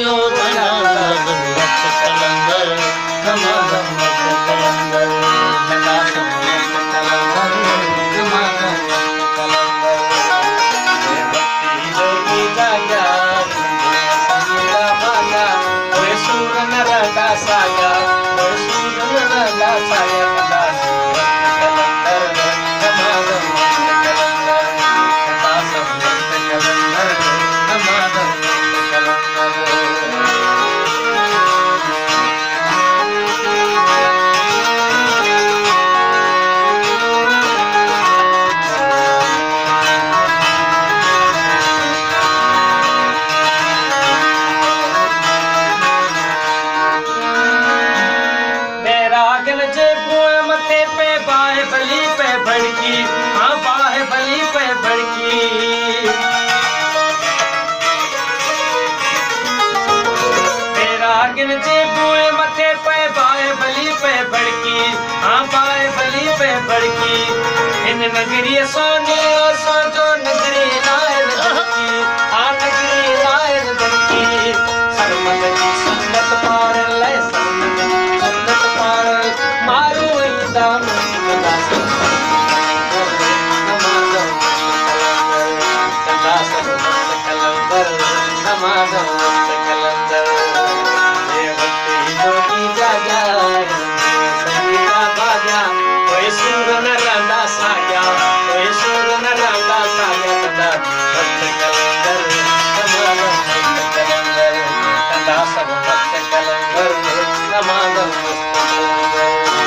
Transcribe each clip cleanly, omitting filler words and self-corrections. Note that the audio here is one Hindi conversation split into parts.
जियो धनाधन मस्त कलंदर धमाधम मस्त कलंदर धनाधम मस्त कलंदर धमाधम मस्त कलंदर ये भक्ति जोगी जागा संगीता भागा ओए सूर नर दासाया ओए सूर नर दासाया नगरी सोने सो नगरी नायन दरकी आ नगरी नायन दरकी सरमत की सुन्नत पार ले सरमत की सुन्नत पार मारू इंदा मुंदा नमाज़ कलंदर नमाज़ कलंदर ये भक्ति जोगी जागा संगीता बाजा कोई सुर न रंदा साया कोई सुर न रंदा साया कदा भक्त कलंदर नमाज़ कलंदर कदा सब भक्त कलंदर नमाज़ कलंदर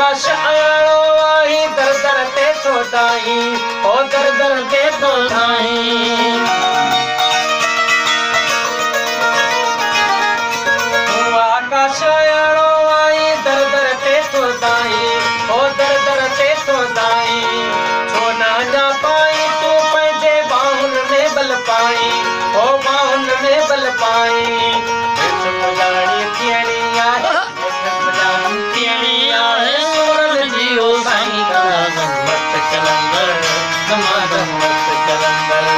आकाश आयो आई दर दर ते तो दाई ओ दर दर ते तो दाई ओ आकाश आयो आई दर दर ते तो दाई ओ दर दर ते तो दाई छोना जा पाई तू पंजे बाहुन में बल पाई ओ बाहुन में बल पाई चुप जानी तियणी आए नमाज़ मस्त कलंदर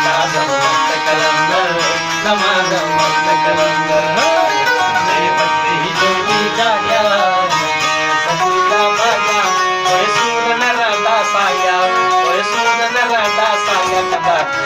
धनाधम मस्त कलंदर नमाज़ मस्त कलंदर मेरी भक्ति जोगी जागा संगीता भागा कोई सूर न रंदा साया कोई सूर न रंदा साया कदा